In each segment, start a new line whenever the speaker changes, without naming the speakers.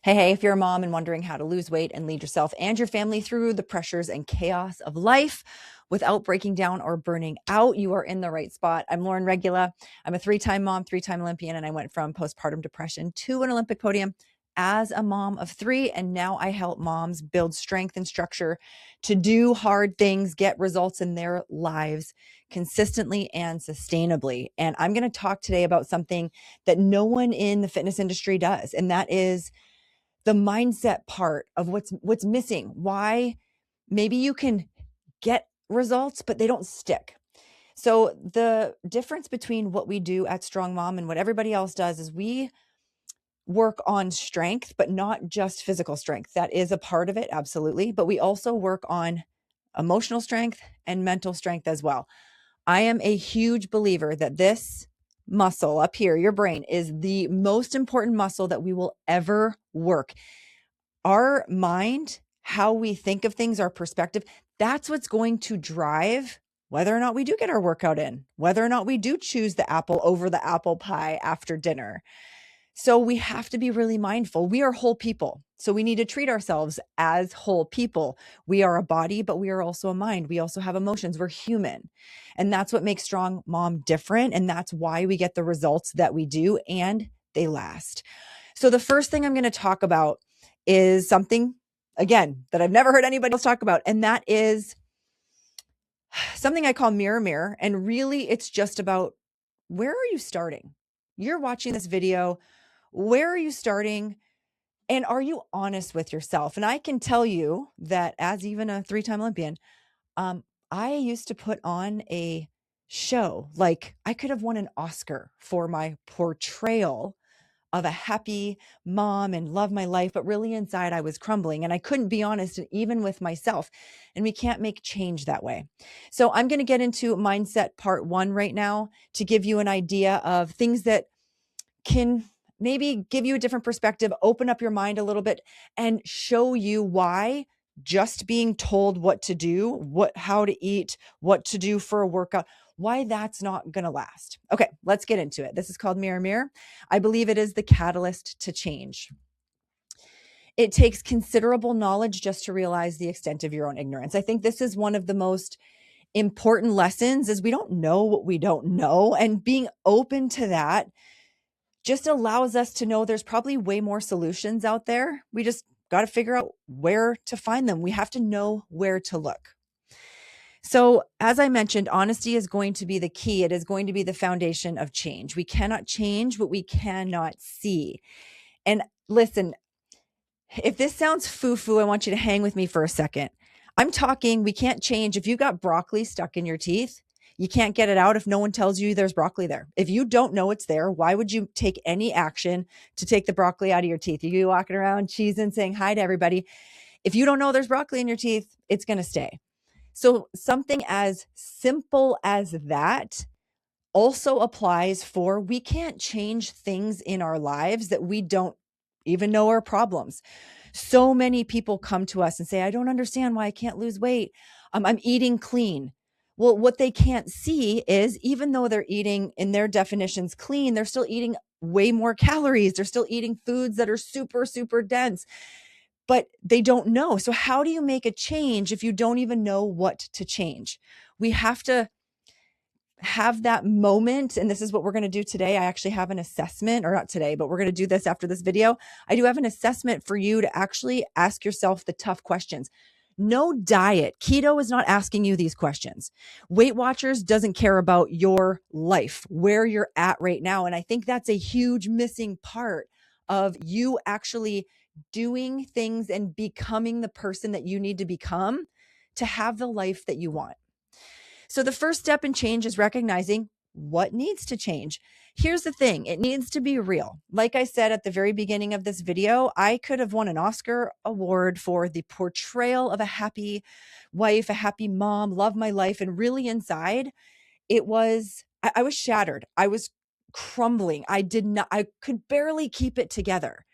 Hey, if you're a mom and wondering how to lose weight and lead yourself and your family through the pressures and chaos of life without breaking down or burning out, you are in the right spot. I'm Lauren Regula. I'm a three-time mom, three-time Olympian, and I went from postpartum depression to an Olympic podium as a mom of three. And now I help moms build strength and structure to do hard things, get results in their lives consistently and sustainably. And I'm going to talk today about something that no one in the fitness industry does, and that is the mindset part of what's missing. Why maybe you can get results, but they don't stick. So the difference between what we do at Strong Mom and what everybody else does is we work on strength, but not just physical strength. That is a part of it, absolutely. But we also work on emotional strength and mental strength as well. I am a huge believer that this muscle up here, your brain, is the most important muscle that we will ever work. Our mind, how we think of things, our perspective, that's what's going to drive whether or not we do get our workout in, whether or not we do choose the apple over the apple pie after dinner. So we have to be really mindful. We are whole people. So we need to treat ourselves as whole people. We are a body, but we are also a mind. We also have emotions. We're human. And that's what makes Strong Mom different. And that's why we get the results that we do, and they last. So the first thing I'm going to talk about is something, again, that I've never heard anybody else talk about. And that is something I call mirror, mirror. And really, it's just about, where are you starting? You're watching this video. Where are you starting? And are you honest with yourself? And I can tell you that as even a three-time Olympian, I used to put on a show. Like, I could have won an Oscar for my portrayal of a happy mom and love my life, but really inside I was crumbling and I couldn't be honest even with myself. And we can't make change that way. So I'm going to get into mindset part 1 right now to give you an idea of things that can maybe give you a different perspective, open up your mind a little bit, and show you why just being told what to do, how to eat, what to do for a workout, why that's not going to last. Okay, let's get into it. This is called Mirror Mirror. I believe it is the catalyst to change. It takes considerable knowledge just to realize the extent of your own ignorance. I think this is one of the most important lessons, is we don't know what we don't know, and being open to that just allows us to know there's probably way more solutions out there. We just got to figure out where to find them. We have to know where to look. So, as I mentioned, honesty is going to be the key. It is going to be the foundation of change. We cannot change what we cannot see. And listen, if this sounds foo-foo, I want you to hang with me for a second. I'm talking, we can't change. If you got broccoli stuck in your teeth, you can't get it out if no one tells you there's broccoli there. If you don't know it's there, why would you take any action to take the broccoli out of your teeth? You walking around cheesing, saying hi to everybody. If you don't know there's broccoli in your teeth, it's going to stay. So something as simple as that also applies for, we can't change things in our lives that we don't even know are problems. So many people come to us and say, I don't understand why I can't lose weight. I'm eating clean. Well, what they can't see is, even though they're eating in their definitions clean, they're still eating way more calories. They're still eating foods that are super, super dense, but they don't know. So how do you make a change if you don't even know what to change? We have to have that moment. And this is what we're going to do today. I actually have an assessment, or not today, but we're going to do this after this video. I do have an assessment for you to actually ask yourself the tough questions. No diet. Keto is not asking you these questions. Weight Watchers doesn't care about your life, where you're at right now. And I think that's a huge missing part of you actually doing things and becoming the person that you need to become to have the life that you want. So the first step in change is recognizing what needs to change. Here's the thing. It needs to be real. Like I said at the very beginning of this video, I could have won an Oscar award for the portrayal of a happy wife, a happy mom, love my life. And really inside, I was shattered. I was crumbling. I could barely keep it together.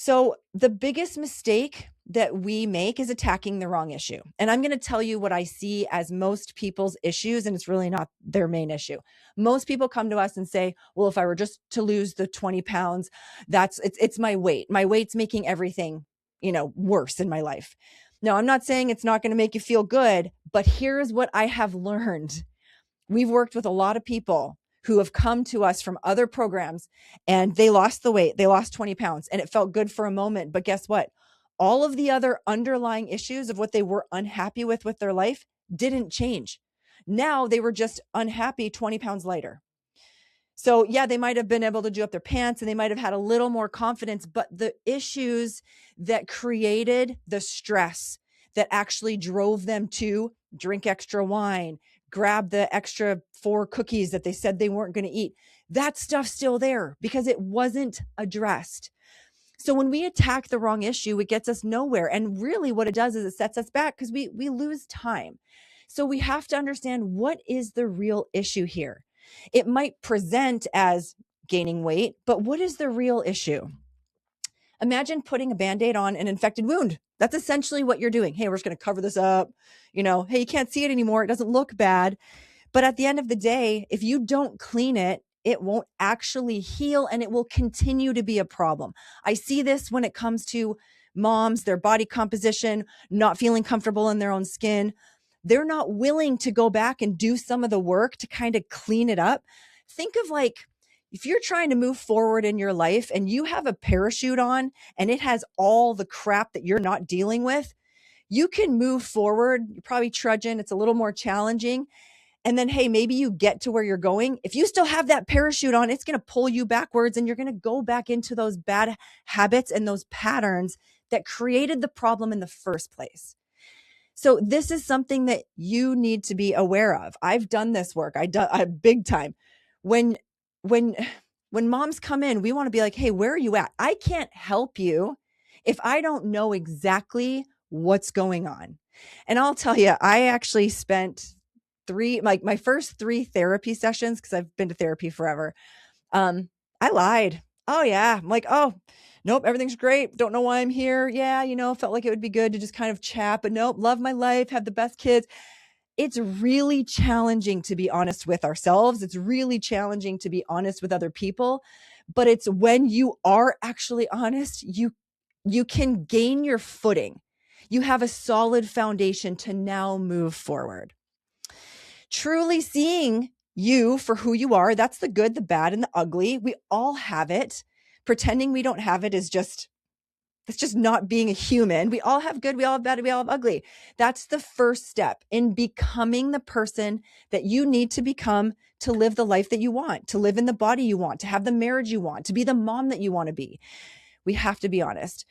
So the biggest mistake that we make is attacking the wrong issue. And I'm going to tell you what I see as most people's issues, and it's really not their main issue. Most people come to us and say, well, if I were just to lose the 20 pounds, it's my weight. My weight's making everything, worse in my life. No, I'm not saying it's not going to make you feel good, but here's what I have learned. We've worked with a lot of people who have come to us from other programs and they lost the weight. They lost 20 pounds and it felt good for a moment. But guess what? All of the other underlying issues of what they were unhappy with their life didn't change. Now they were just unhappy 20 pounds lighter. So yeah, they might have been able to do up their pants and they might have had a little more confidence, but the issues that created the stress that actually drove them to drink extra wine, grab the extra 4 cookies that they said they weren't going to eat, that stuff's still there because it wasn't addressed. So when we attack the wrong issue, it gets us nowhere. And really what it does is it sets us back because we lose time. So we have to understand, what is the real issue here? It might present as gaining weight, but what is the real issue? Imagine putting a Band-Aid on an infected wound. That's essentially what you're doing. Hey, we're just going to cover this up. Hey, you can't see it anymore. It doesn't look bad. But at the end of the day, if you don't clean it, it won't actually heal and it will continue to be a problem. I see this when it comes to moms, their body composition, not feeling comfortable in their own skin. They're not willing to go back and do some of the work to kind of clean it up. Think of if you're trying to move forward in your life and you have a parachute on and it has all the crap that you're not dealing with, you can move forward. You're probably trudging. It's a little more challenging. And then, hey, maybe you get to where you're going. If you still have that parachute on, it's going to pull you backwards and you're going to go back into those bad habits and those patterns that created the problem in the first place. So this is something that you need to be aware of. I've done this work. I big time. When moms come in, we want to be like, hey, where are you at? I can't help you if I don't know exactly what's going on. And I'll tell you, I actually spent my first 3 therapy sessions, because I've been to therapy forever. I lied. Oh yeah. I'm like, oh, nope, everything's great. Don't know why I'm here. Yeah, felt like it would be good to just kind of chat, but nope, love my life, have the best kids. It's really challenging to be honest with ourselves. It's really challenging to be honest with other people. But it's when you are actually honest, you can gain your footing. You have a solid foundation to now move forward. Truly seeing you for who you are, that's the good, the bad, and the ugly. We all have it. Pretending we don't have it it's just not being a human. We all have good, we all have bad, we all have ugly. That's the first step in becoming the person that you need to become to live the life that you want, to live in the body you want, to have the marriage you want, to be the mom that you want to be. We have to be honest.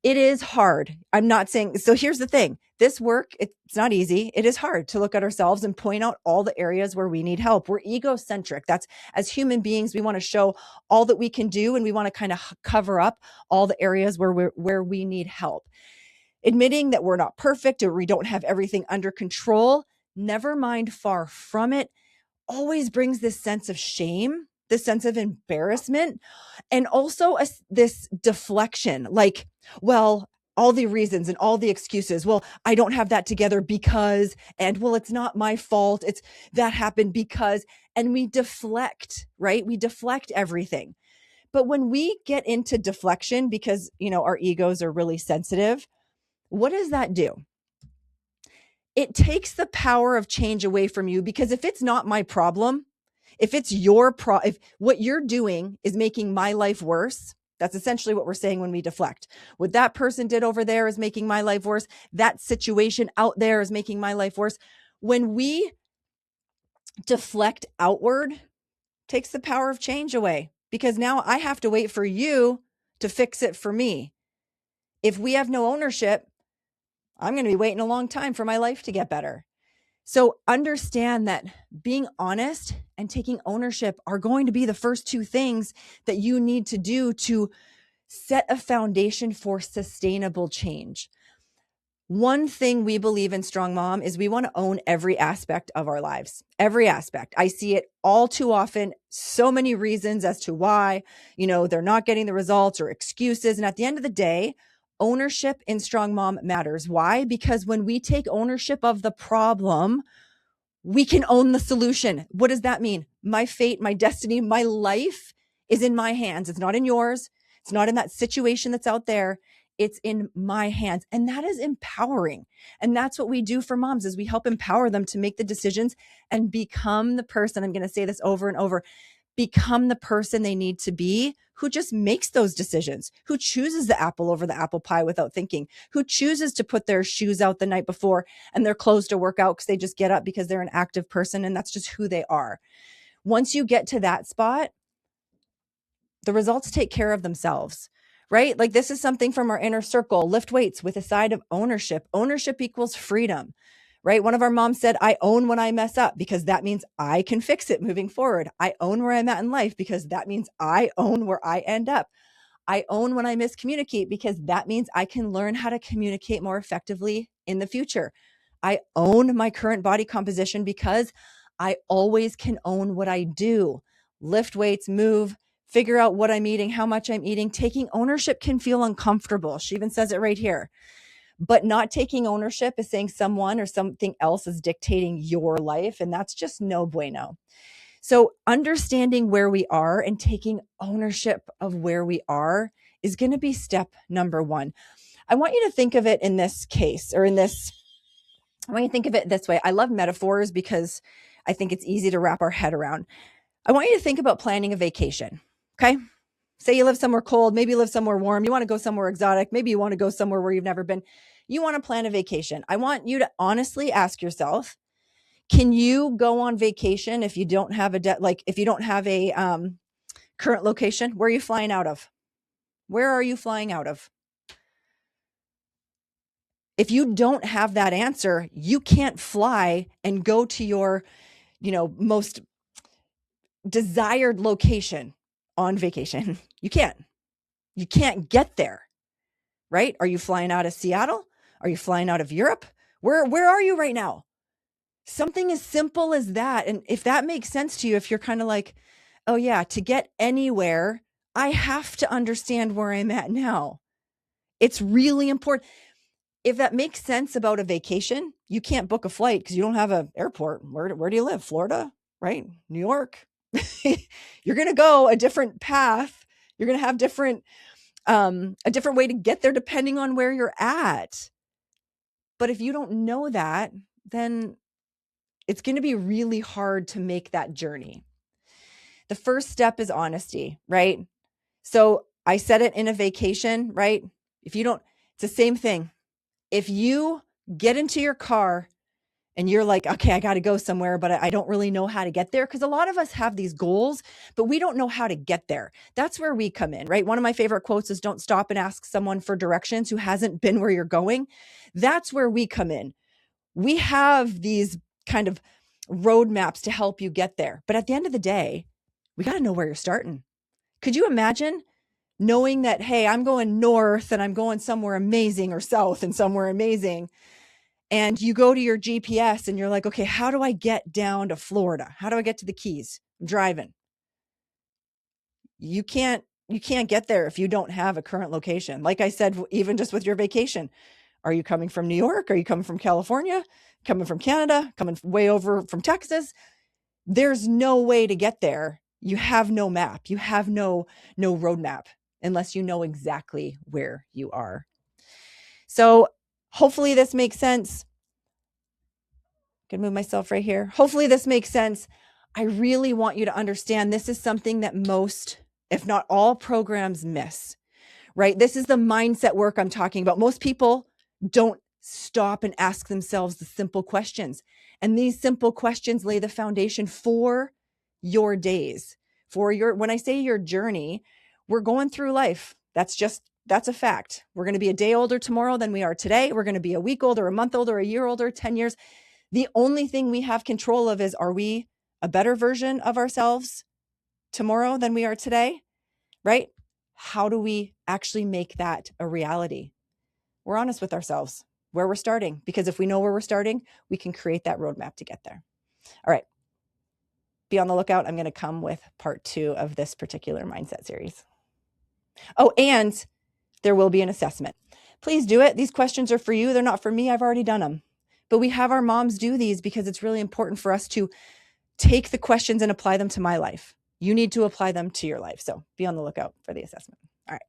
It is hard. I'm not saying, so here's the thing. This work, it's not easy. It is hard to look at ourselves and point out all the areas where we need help. We're egocentric. That's, as human beings, we want to show all that we can do and we want to kind of cover up all the areas where we need help. Admitting that we're not perfect or we don't have everything under control, never mind, far from it, always brings this sense of shame, this sense of embarrassment, and also this deflection, like, well, all the reasons and all the excuses. Well, I don't have that together because, and well, it's not my fault. It's that happened because, and we deflect, right? We deflect everything. But when we get into deflection, because, our egos are really sensitive, what does that do? It takes the power of change away from you, because if it's not my problem, if it's if what you're doing is making my life worse, that's essentially what we're saying when we deflect. What that person did over there is making my life worse. That situation out there is making my life worse. When we deflect outward, takes the power of change away, because now I have to wait for you to fix it for me. If we have no ownership, I'm going to be waiting a long time for my life to get better. So understand that being honest and taking ownership are going to be the first 2 things that you need to do to set a foundation for sustainable change. One thing we believe in Strong Mom is we want to own every aspect of our lives, every aspect. I see it all too often, so many reasons as to why, they're not getting the results or excuses. And at the end of the day, ownership in Strong Mom matters. Why? Because when we take ownership of the problem, we can own the solution. What does that mean? My fate, my destiny, my life is in my hands. It's not in yours. It's not in that situation that's out there. It's in my hands. And that is empowering. And that's what we do for moms is we help empower them to make the decisions and become the person. I'm going to say this over and over, become the person they need to be, who just makes those decisions, who chooses the apple over the apple pie without thinking, who chooses to put their shoes out the night before and their clothes to work out because they just get up because they're an active person and that's just who they are. Once you get to that spot, the results take care of themselves, right? Like this is something from our inner circle, lift weights with a side of ownership. Ownership equals freedom, right? One of our moms said, I own when I mess up because that means I can fix it moving forward. I own where I'm at in life because that means I own where I end up. I own when I miscommunicate because that means I can learn how to communicate more effectively in the future. I own my current body composition because I always can own what I do. Lift weights, move, figure out what I'm eating, how much I'm eating. Taking ownership can feel uncomfortable. She even says it right here. But not taking ownership is saying someone or something else is dictating your life. And that's just no bueno. So understanding where we are and taking ownership of where we are is going to be step number one. I want you to think of it in this case or I want you to think of it this way. I love metaphors because I think it's easy to wrap our head around. I want you to think about planning a vacation. Okay. Say you live somewhere cold, maybe you live somewhere warm. You want to go somewhere exotic. Maybe you want to go somewhere where you've never been. You want to plan a vacation. I want you to honestly ask yourself, can you go on vacation if you don't have if you don't have a current location? Where are you flying out of? Where are you flying out of? If you don't have that answer, you can't fly and go to your, most desired location on vacation. You can't get there, right? Are you flying out of Seattle? Are you flying out of Europe? Where are you right now? Something as simple as that. And if that makes sense to you, if you're kind of like, oh yeah, to get anywhere, I have to understand where I'm at now. It's really important. If that makes sense about a vacation, you can't book a flight because you don't have an airport. Where do you live? Florida, right? New York. You're going to go a different path. You're going to have a different way to get there depending on where you're at. But if you don't know that, then it's going to be really hard to make that journey. The first step is honesty, right? So I said it in a vacation, right? It's the same thing. If you get into your car and you're like, okay, I got to go somewhere, but I don't really know how to get there. Because a lot of us have these goals, but we don't know how to get there. That's where we come in, right? One of my favorite quotes is don't stop and ask someone for directions who hasn't been where you're going. That's where we come in. We have these kind of roadmaps to help you get there. But at the end of the day, we got to know where you're starting. Could you imagine knowing that, hey, I'm going north and I'm going somewhere amazing, or south and somewhere amazing. And you go to your GPS and you're like, okay, how do I get down to Florida? How do I get to the Keys? I'm driving. You can't get there if you don't have a current location. Like I said, even just with your vacation, are you coming from New York? Are you coming from California? Coming from Canada? Coming way over from Texas? There's no way to get there. You have no map. You have no roadmap unless you know exactly where you are. So hopefully this makes sense. I can move myself right here. Hopefully this makes sense. I really want you to understand this is something that most, if not all, programs miss, right? This is the mindset work I'm talking about. Most people don't stop and ask themselves the simple questions. And these simple questions lay the foundation for your days, when I say your journey, we're going through life. That's a fact. We're going to be a day older tomorrow than we are today. We're going to be a week older, a month older, a year older, 10 years. The only thing we have control of is, are we a better version of ourselves tomorrow than we are today? Right? How do we actually make that a reality? We're honest with ourselves. where we're starting, because if we know where we're starting, we can create that roadmap to get there. All right. Be on the lookout. I'm going to come with part 2 of this particular mindset series. Oh, and there will be an assessment. Please do it. These questions are for you. They're not for me. I've already done them. But we have our moms do these because it's really important for us to take the questions and apply them to my life. You need to apply them to your life. So be on the lookout for the assessment. All right.